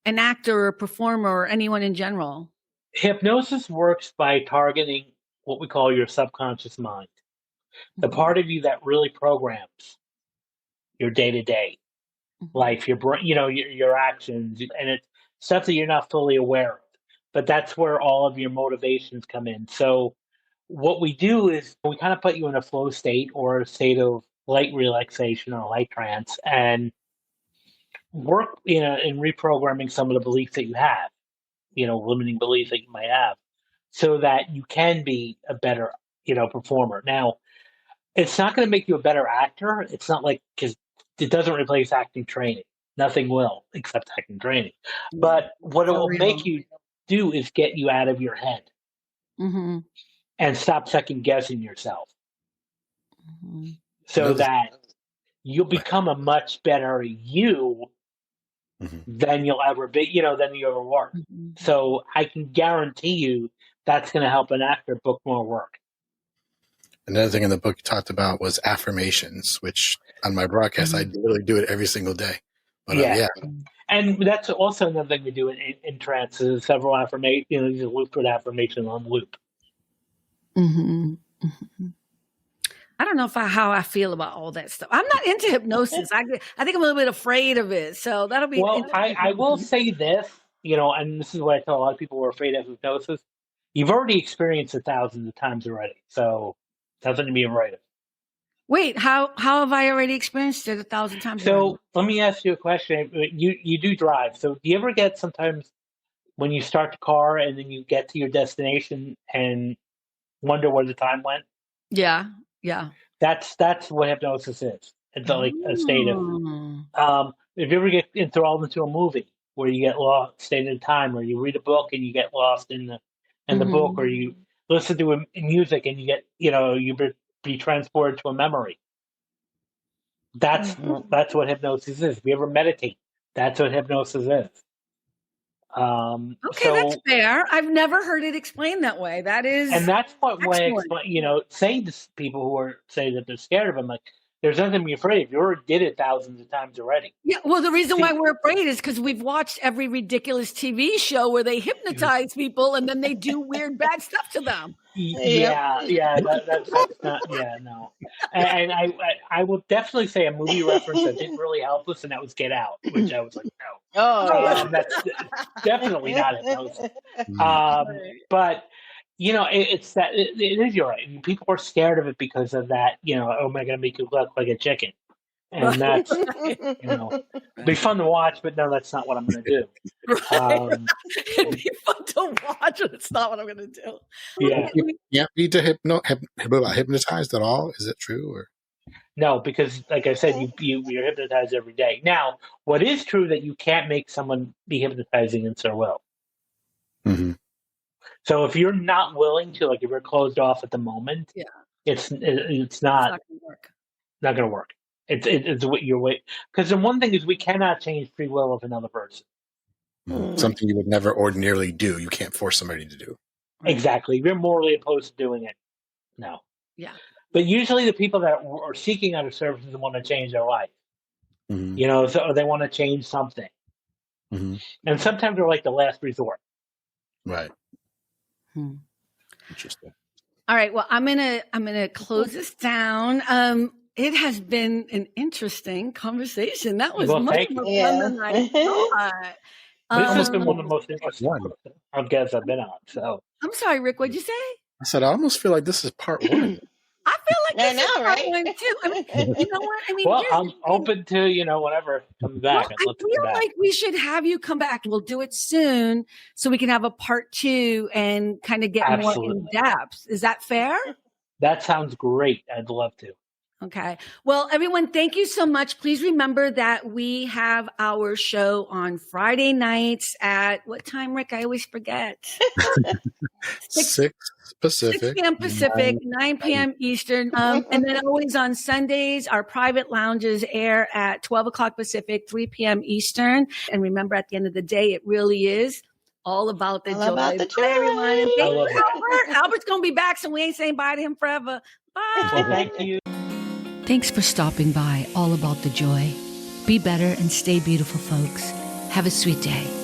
an actor or performer or anyone in general? Hypnosis works by targeting what we call your subconscious mind, the part of you that really programs your day-to-day life, your brain, your actions, and it's stuff that you're not fully aware of. But that's where all of your motivations come in. So what we do is we kind of put you in a flow state or a state of light relaxation or light trance and work in reprogramming some of the beliefs that you have, limiting beliefs that you might have, so that you can be a better, performer. Now, it's not going to make you a better actor. It's not like, because it doesn't replace acting training. Nothing will except acting training. But what it will make you do is get you out of your head and stop second guessing yourself, so that you'll become a much better you than you'll ever be, than you ever were. So I can guarantee you that's going to help an actor book more work. Another thing in the book you talked about was affirmations, which on my broadcast, I literally do it every single day. But and that's also another thing we do in trance is several affirmations, these are loop with affirmation on loop. I don't know how I feel about all that stuff. I'm not into hypnosis. I think I'm a little bit afraid of it. So that'll be. Well, I will say this, and this is what I tell a lot of people who are afraid of hypnosis. You've already experienced it thousands of times already. So nothing to be afraid of. Wait, how have I already experienced it 1,000 times? So let me ask you a question. You do drive. So do you ever get sometimes when you start the car and then you get to your destination and wonder where the time went? Yeah. That's what hypnosis is. It's like a state of. If you ever get enthralled into a movie where you get lost, state in time, or you read a book and you get lost in the book, or you listen to music and you get you be transported to a memory. That's what hypnosis is. If you ever meditate, that's what hypnosis is. Okay, that's fair. I've never heard it explained that way. That is, and that's what when I explain, saying to people who are saying that they're scared of them, like, there's nothing to be afraid of. You already did it thousands of times already. Yeah, well, the reason why we're afraid is because we've watched every ridiculous TV show where they hypnotize people and then they do weird, bad stuff to them. Yeah, that's not. Yeah, no. And I will definitely say a movie reference that didn't really help us, and that was Get Out, which I was like, no, that's definitely not hypnosis. But it's that it is. You're right. People are scared of it because of that. Oh, am I going to make you look like a chicken? And that's, be fun to watch, but no, that's not what I'm going to do. Right. It'd be fun to watch, but it's not what I'm going to do. Yeah. You can't be hypnotized at all. Is it true? Or? No, because like I said, you're hypnotized every day. Now, what is true that you can't make someone be hypnotizing in their will. Mm-hmm. So if you're not willing to, like if you're closed off at the moment, it's not going to work. It's what you're waiting. Because the one thing is we cannot change free will of another person. Something you would never ordinarily do. You can't force somebody to do. Exactly. If you're morally opposed to doing it, no. Yeah. But usually the people that are seeking out of services want to change their life. Mm-hmm. So they want to change something. Mm-hmm. And sometimes they're like the last resort. Right. Interesting. All right. Well, I'm gonna close this down. It has been an interesting conversation. That was much more fun than I thought. This has been one of the most interesting podcasts I've been on. So I'm sorry, Rick. What'd you say? I said I almost feel like this is part one. I feel like this is part one too. I mean, you know what? I mean, well, I'm open to whatever comes back. Well, I feel like we should have you come back. We'll do it soon so we can have a part 2 and kind of get more in depth. Is that fair? That sounds great. I'd love to. Okay. Well, everyone, thank you so much. Please remember that we have our show on Friday nights at what time, Rick? I always forget. 6 Pacific. 6 p.m. Pacific, 9 p.m. Eastern. And then always on Sundays, our private lounges air at 12 o'clock Pacific, 3 p.m. Eastern. And remember, at the end of the day, it really is all about the joy. Bye, everyone. And thank you, Albert. Albert's going to be back, so we ain't saying bye to him forever. Bye. Well, thank you. Thanks for stopping by All About the Joy. Be better and stay beautiful, folks. Have a sweet day.